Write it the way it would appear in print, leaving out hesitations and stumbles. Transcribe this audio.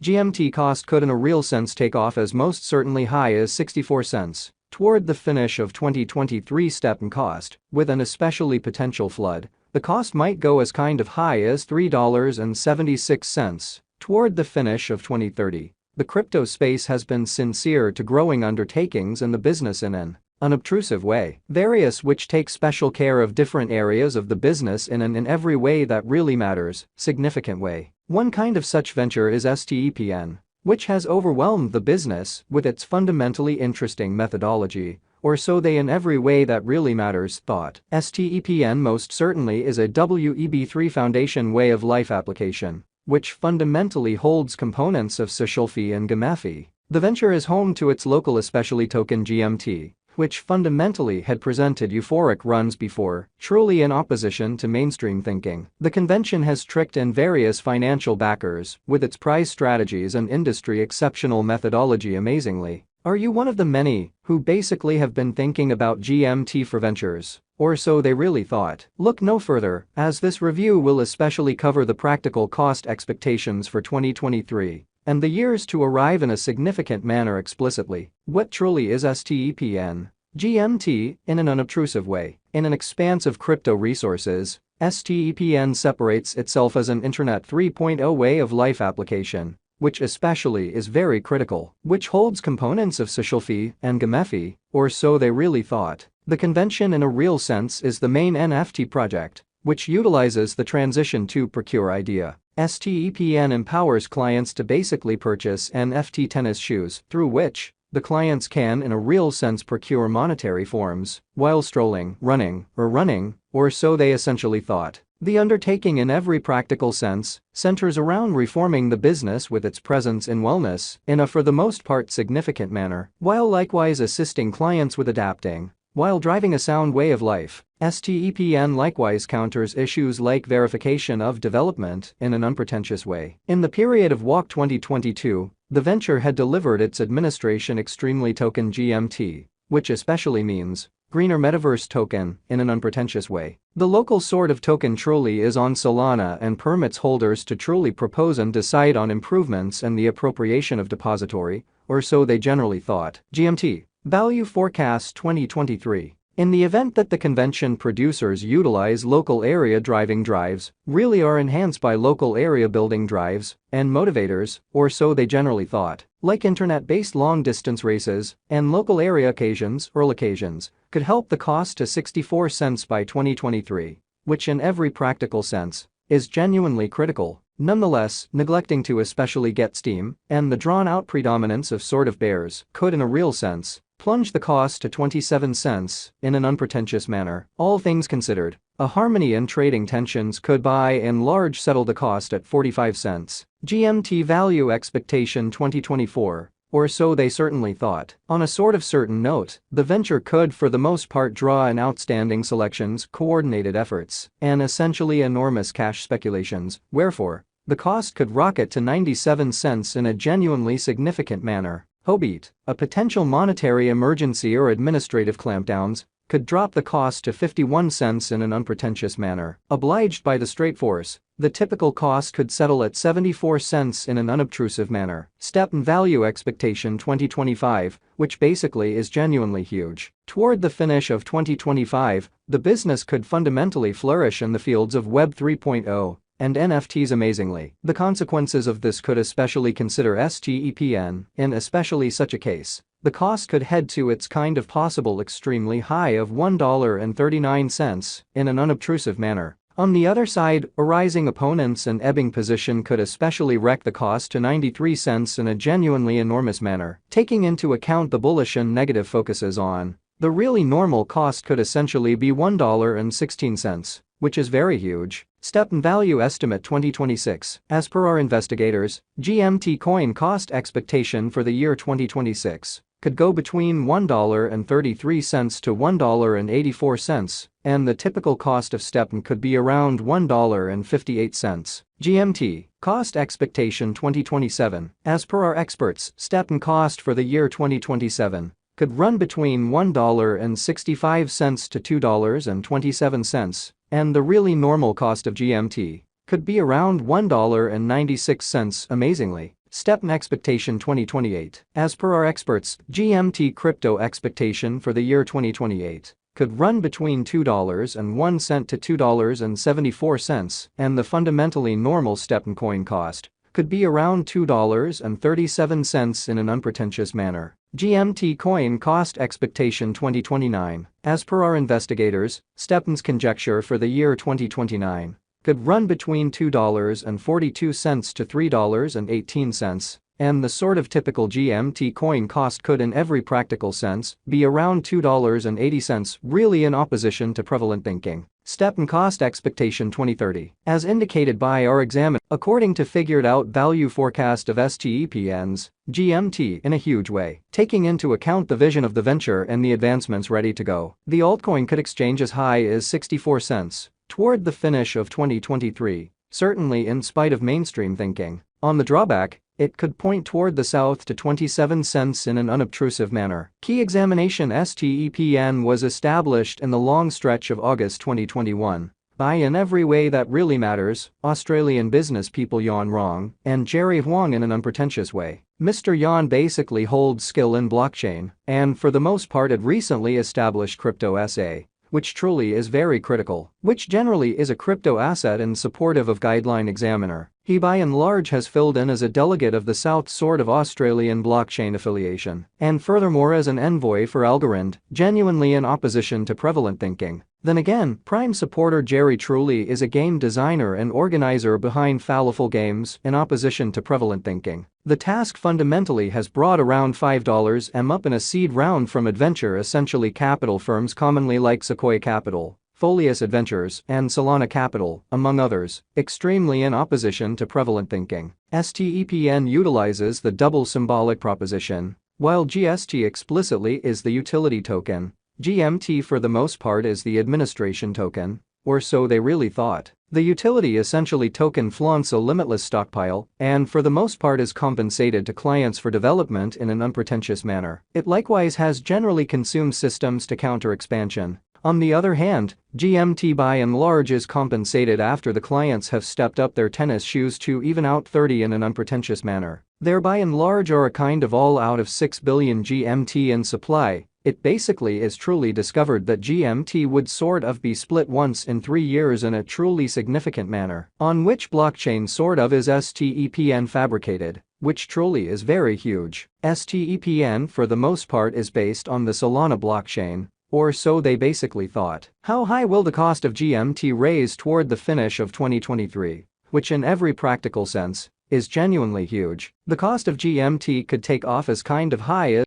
GMT cost could in a real sense take off as most certainly high as 64 cents. Toward the finish of 2023 Stepn cost, with an especially potential flood, the cost might go as kind of high as $3.76. Toward the finish of 2030, the crypto space has been sincere to growing undertakings in the business in an unobtrusive way. Various which take special care of different areas of the business in every way that really matters, significant way. One kind of such venture is Stepn, which has overwhelmed the business with its fundamentally interesting methodology, or so they in every way that really matters thought. Stepn most certainly is a Web3 Foundation way of life application, which fundamentally holds components of socialfy and gamafy. The venture is home to its local especially token GMT, which fundamentally had presented euphoric runs before, truly in opposition to mainstream thinking. The convention has tricked in various financial backers with its price strategies and industry exceptional methodology amazingly. Are you one of the many who basically have been thinking about GMT for ventures? Or so they really thought? Look no further, as this review will especially cover the practical cost expectations for 2023 and the years to arrive in a significant manner explicitly. What truly is Stepn? GMT, in an unobtrusive way, in an expanse of crypto resources, Stepn separates itself as an Internet 3.0 way of life application, which especially is very critical, which holds components of socialfy and gamafy, or so they really thought. The convention in a real sense is the main NFT project, which utilizes the transition to procure idea. Stepn empowers clients to basically purchase NFT tennis shoes through which the clients can in a real sense procure monetary forms while strolling, running, or so they essentially thought. The undertaking in every practical sense centers around reforming the business with its presence in wellness in a for the most part significant manner, while likewise assisting clients with adapting while driving a sound way of life. Stepn likewise counters issues like verification of development in an unpretentious way. In the period of WOC 2022, the venture had delivered its administration extremely token GMT, which especially means greener metaverse token in an unpretentious way. The local sort of token truly is on Solana and permits holders to truly propose and decide on improvements and the appropriation of depository, or so they generally thought. GMT Value Forecast 2023. In the event that the convention producers utilize local area driving drives, really are enhanced by local area building drives and motivators, or so they generally thought, like internet-based long-distance races and local area occasions or occasions, could help the cost to 64 cents by 2023, which in every practical sense is genuinely critical. Nonetheless, neglecting to especially get steam and the drawn-out predominance of sort of bears could in a real sense plunge the cost to 27 cents in an unpretentious manner. All things considered, a harmony in trading tensions could by and large settle the cost at 45 cents. GMT Value Expectation 2024, or so they certainly thought. On a sort of certain note, the venture could for the most part draw in outstanding selections, coordinated efforts, and essentially enormous cash speculations, wherefore, the cost could rocket to 97 cents in a genuinely significant manner. Hobeit, a potential monetary emergency or administrative clampdowns could drop the cost to 51 cents in an unpretentious manner. Obliged by the straight force, the typical cost could settle at 74 cents in an unobtrusive manner. Stepn Value Expectation 2025, which basically is genuinely huge. Toward the finish of 2025, the business could fundamentally flourish in the fields of Web 3.0 and NFTs amazingly. The consequences of this could especially consider Stepn, in especially such a case. The cost could head to its kind of possible extremely high of $1.39 in an unobtrusive manner. On the other side, arising opponents and ebbing position could especially wreck the cost to 93 cents in a genuinely enormous manner. Taking into account the bullish and negative focuses on the really normal cost could essentially be $1.16, which is very huge. Stepn Value Estimate 2026. As per our investigators, GMT coin cost expectation for the year 2026 could go between $1.33 to $1.84, and the typical cost of Stepn could be around $1.58. GMT cost expectation 2027. As per our experts, Stepn cost for the year 2027 could run between $1.65 to $2.27, and the really normal cost of GMT could be around $1.96 amazingly. Stepn expectation 2028. As per our experts, GMT crypto expectation for the year 2028 could run between $2.01 to $2.74, and the fundamentally normal Stepn coin cost could be around $2.37 in an unpretentious manner. GMT coin cost expectation 2029. As per our investigators, Stepn's conjecture for the year 2029 could run between $2.42 to $3.18, and the sort of typical GMT coin cost could in every practical sense be around $2.80, really in opposition to prevalent thinking. Stepn cost expectation 2030. As indicated by our examiner, according to figured out value forecast of Stepn's GMT in a huge way, taking into account the vision of the venture and the advancements ready to go, the altcoin could exchange as high as 64 cents toward the finish of 2023, certainly in spite of mainstream thinking. On the drawback, it could point toward the south to 27 cents in an unobtrusive manner. Key examination Stepn was established in the long stretch of August 2021 by, in every way that really matters, Australian business people Yan Rong and Jerry Huang in an unpretentious way. Mr. Yan basically holds skill in blockchain and for the most part had recently established crypto SA, which truly is very critical, which generally is a crypto asset and supportive of guideline examiner. He by and large has filled in as a delegate of the South sort of Australian blockchain affiliation, and furthermore as an envoy for Algorand, genuinely in opposition to prevalent thinking. Then again, prime supporter Jerry truly is a game designer and organizer behind Falafel Games in opposition to prevalent thinking. The task fundamentally has brought around $5 up in a seed round from adventure essentially capital firms commonly like Sequoia Capital, Folius Adventures, and Solana Capital, among others, extremely in opposition to prevalent thinking. Stepn utilizes the double symbolic proposition. While GST explicitly is the utility token, GMT for the most part is the administration token, or so they really thought. The utility essentially token flaunts a limitless stockpile and for the most part is compensated to clients for development in an unpretentious manner. It likewise has generally consumed systems to counter expansion. On the other hand, GMT by and large is compensated after the clients have stepped up their tennis shoes to even out 30 in an unpretentious manner. There by and large are a kind of all out of 6 billion GMT in supply. It basically is truly discovered that GMT would sort of be split once in 3 years in a truly significant manner, on which blockchain sort of is Stepn fabricated, which truly is very huge. Stepn for the most part is based on the Solana blockchain, or so they basically thought. How high will the cost of GMT raise toward the finish of 2023, which in every practical sense is genuinely huge? The cost of GMT could take off as kind of high as